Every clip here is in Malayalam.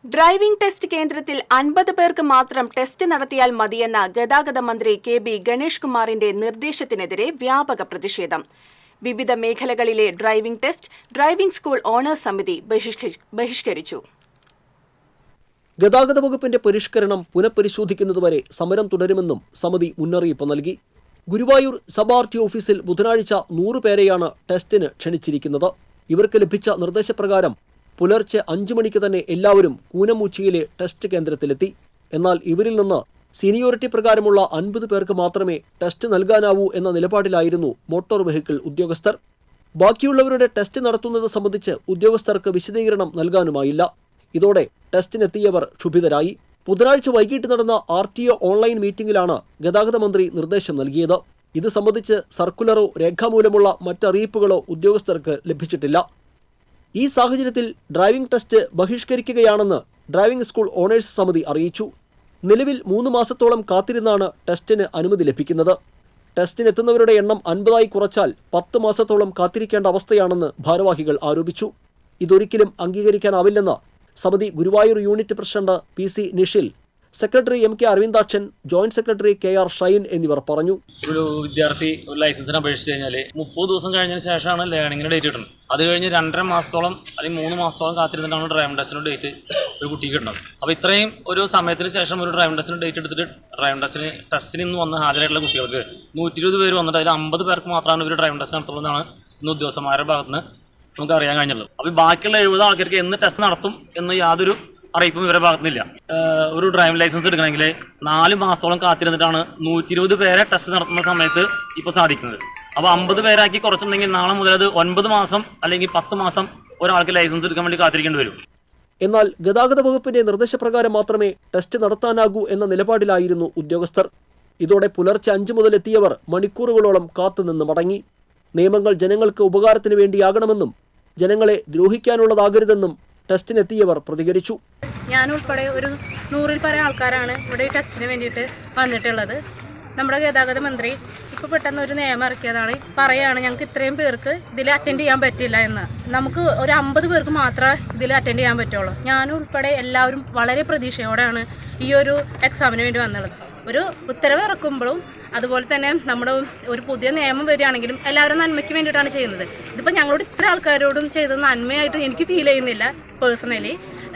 ഡ്രൈവിംഗ് ടെസ്റ്റ് കേന്ദ്രത്തിൽ 50 പേർക്ക് മാത്രം ടെസ്റ്റ് നടത്തിയാൽ മതിയെന്ന ഗതാഗത മന്ത്രി കെ.ബി. ഗണേഷ് കുമാറിന്റെ നിർദ്ദേശത്തിനെതിരെ വ്യാപക പ്രതിഷേധം. വിവിധ മേഖലകളിലെ driving test driving school owners സമിതി ബഹിഷ്കരിച്ചു. ഗതാഗത വകുപ്പിന്റെ പരിഷ്കരണം പുനഃപരിശോധിക്കുന്നതുവരെ സമരം തുടരുമെന്നും സമിതി മുന്നറിയിപ്പ് നൽകി. ഗുരുവായൂർ സബ് ആർ.ടി. ഓഫീസിൽ ബുധനാഴ്ച 100 പേരെയാണ് ടെസ്റ്റിന് ക്ഷണിച്ചിരിക്കുന്നത്. ഇവർക്ക് ലഭിച്ച നിർദ്ദേശപ്രകാരം പുലർച്ചെ 5 മണിക്ക് തന്നെ എല്ലാവരും കൂനമൂച്ചിയിലെ ടെസ്റ്റ് കേന്ദ്രത്തിലെത്തി. എന്നാൽ ഇവരിൽ നിന്ന് സീനിയോറിറ്റി പ്രകാരമുള്ള 50 പേർക്ക് മാത്രമേ ടെസ്റ്റ് നൽകാനാവൂ എന്ന നിലപാടിലായിരുന്നു മോട്ടോർ വെഹിക്കിൾ ഉദ്യോഗസ്ഥർ. ബാക്കിയുള്ളവരുടെ ടെസ്റ്റ് നടത്തുന്നത് സംബന്ധിച്ച് ഉദ്യോഗസ്ഥർക്ക് വിശദീകരണം നൽകാനുമായില്ല. ഇതോടെ ടെസ്റ്റിനെത്തിയവർ ക്ഷുഭിതരായി. ബുധനാഴ്ച വൈകിട്ട് നടന്ന RTO ഓൺലൈൻ മീറ്റിംഗിലാണ് ഗതാഗത മന്ത്രി നിർദ്ദേശം നൽകിയത്. ഇത് സംബന്ധിച്ച് സർക്കുലറോ രേഖാമൂലമുള്ള മറ്ററിയിപ്പുകളോ ഉദ്യോഗസ്ഥർക്ക് ലഭിച്ചിട്ടില്ല. ഈ സാഹചര്യത്തിൽ ഡ്രൈവിംഗ് ടെസ്റ്റ് ബഹിഷ്കരിക്കുകയാണെന്ന് ഡ്രൈവിംഗ് സ്കൂൾ ഓണേഴ്സ് സമിതി അറിയിച്ചു. നിലവിൽ 3 മാസത്തോളം കാത്തിരുന്നാണ് ടെസ്റ്റിന് അനുമതി ലഭിക്കുന്നത്. ടെസ്റ്റിനെത്തുന്നവരുടെ എണ്ണം 50ആയി കുറച്ചാൽ 10 മാസത്തോളം കാത്തിരിക്കേണ്ട അവസ്ഥയാണെന്ന് ഭാരവാഹികൾ ആരോപിച്ചു. ഇതൊരിക്കലും അംഗീകരിക്കാനാവില്ലെന്ന് സമിതി Guruvayur unit president PC Nishil, secretary MK Aravindakshan, joint secretary KR Shine എന്നിവർ പറഞ്ഞു. ഒരു വിദ്യാർത്ഥി ഒരു ലൈസൻസിന് അപേക്ഷിച്ച് കഴിഞ്ഞാൽ 30 ദിവസം കഴിഞ്ഞതിന് ശേഷമാണ് ലേണിങ്ങിന് ഡേറ്റ് കിട്ടുന്നത്. അത് കഴിഞ്ഞ് 2.5 മാസത്തോളം അല്ലെങ്കിൽ 3 മാസത്തോളം കാത്തിരുന്നിട്ടാണ് ഡ്രൈവിംഗ് ടെസ്റ്റിന് ഡേറ്റ് ഒരു കുട്ടിക്ക് കിട്ടുന്നത്. അപ്പോൾ ഇത്രയും ഒരു സമയത്തിന് ശേഷം ഒരു ഡ്രൈവിംഗ് ടെസ്റ്റിന് ഡേറ്റ് എടുത്തിട്ട് ഡ്രൈവിംഗ് ടെസ്റ്റിന് ഇന്ന് വന്ന് ഹാജരായിട്ടുള്ള കുട്ടികൾക്ക് 120 പേര് വന്നിട്ട് അതിൽ 50 പേർക്ക് മാത്രമാണ് ഇവർ ഡ്രൈവിംഗ് ടെസ്റ്റ് നടത്തുള്ളൂ എന്നാണ് ഇന്ന് ഉദ്യോഗസ്ഥന്മാരുടെ ഭാഗത്ത് നിന്ന് നമുക്ക് അറിയാൻ കഴിഞ്ഞുള്ളൂ. അപ്പോൾ ബാക്കിയുള്ള 70 ആൾക്കാർക്ക് എന്ന് ടെസ്റ്റ് നടത്തും എന്ന് യാതൊരു അറിയിപ്പും ഇവരുടെ ഭാഗത്തുനിന്നില്ല. ഒരു ഡ്രൈവിംഗ് ലൈസൻസ് എടുക്കണമെങ്കിൽ 4 മാസത്തോളം കാത്തിരുന്നിട്ടാണ് 120 പേരെ ടെസ്റ്റ് നടത്തുന്ന സമയത്ത് ഇപ്പോൾ സാധിക്കുന്നത്. അപ്പോൾ 50 പേരാക്കി കുറച്ചുണ്ടെങ്കിൽ നാളെ മുതൽ അത് 9 മാസം അല്ലെങ്കിൽ 10 മാസം ഒരാൾക്ക് ലൈസൻസ് എടുക്കാൻ വേണ്ടി കാത്തിരിക്കേണ്ടി വരും. എന്നാൽ ഗതാഗത വകുപ്പിന്റെ നിർദ്ദേശപ്രകാരം മാത്രമേ ടെസ്റ്റ് നടത്താനാകൂ എന്ന നിലപാടിലായിരുന്നു ഉദ്യോഗസ്ഥർ. ഇതോടെ പുലർച്ചെ 5 മുതൽ എത്തിയവർ മണിക്കൂറുകളോളം കാത്തുനിന്ന് മടങ്ങി. നിയമങ്ങൾ ജനങ്ങൾക്ക് ഉപകാരത്തിന് വേണ്ടിയാകണമെന്നും ജനങ്ങളെ ദ്രോഹിക്കാനുള്ളതാകരുതെന്നും ടെസ്റ്റിനെത്തിയവർ പ്രതികരിച്ചു. ഞാനുൾപ്പെടെ ഒരു 100-ൽ പരം ആൾക്കാരാണ് ഇവിടെ ടെസ്റ്റിന് വേണ്ടിയിട്ട് വന്നിട്ടുള്ളത്. നമ്മുടെ ഗതാഗത മന്ത്രി ഇപ്പോൾ പെട്ടെന്ന് ഒരു നിയമം ഇറക്കിയതാണ്. പറയുകയാണ് ഞങ്ങൾക്ക് ഇത്രയും പേർക്ക് ഇതിൽ അറ്റൻഡ് ചെയ്യാൻ പറ്റില്ല എന്ന്. നമുക്ക് ഒരു 50 പേർക്ക് മാത്രമേ ഇതിൽ അറ്റൻഡ് ചെയ്യാൻ പറ്റുള്ളൂ. ഞാനുൾപ്പെടെ എല്ലാവരും വളരെ പ്രതീക്ഷയോടെയാണ് ഈ ഒരു എക്സാമിന് വേണ്ടി വന്നുള്ളത്. ഒരു ഉത്തരവ് ഇറക്കുമ്പോഴും അതുപോലെ തന്നെ നമ്മുടെ ഒരു പുതിയ നിയമം വരികയാണെങ്കിലും എല്ലാവരും നന്മയ്ക്ക് വേണ്ടിയിട്ടാണ് ചെയ്യുന്നത്. ഇതിപ്പോൾ ഞങ്ങളോട് ഇത്ര ആൾക്കാരോടും ചെയ്തത് നന്മയായിട്ട് എനിക്ക് ഫീൽ ചെയ്യുന്നില്ല പേഴ്സണലി.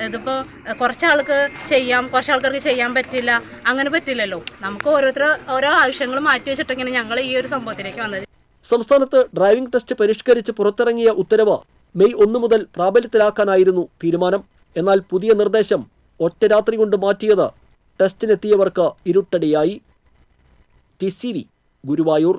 ഇതിപ്പോൾ കുറച്ചാൾക്ക് ചെയ്യാം, കുറച്ചാൾക്കാർക്ക് ചെയ്യാൻ പറ്റില്ല, അങ്ങനെ പറ്റില്ലല്ലോ. നമുക്ക് ഓരോ ആവശ്യങ്ങൾ മാറ്റി വെച്ചിട്ടെങ്കിലും ഞങ്ങൾ ഈ ഒരു സംഭവത്തിലേക്ക് വന്നത്. സംസ്ഥാനത്ത് ഡ്രൈവിംഗ് ടെസ്റ്റ് പരിഷ്കരിച്ച് പുറത്തിറങ്ങിയ ഉത്തരവ് മെയ് 1 മുതൽ പ്രാബല്യത്തിലാക്കാനായിരുന്നു തീരുമാനം. എന്നാൽ പുതിയ നിർദ്ദേശം ഒറ്റ രാത്രി കൊണ്ട് മാറ്റിയത് ടെസ്റ്റിനെത്തിയവർക്ക് ഇരുട്ടടിയായി. TCV ഗുരുവായൂർ.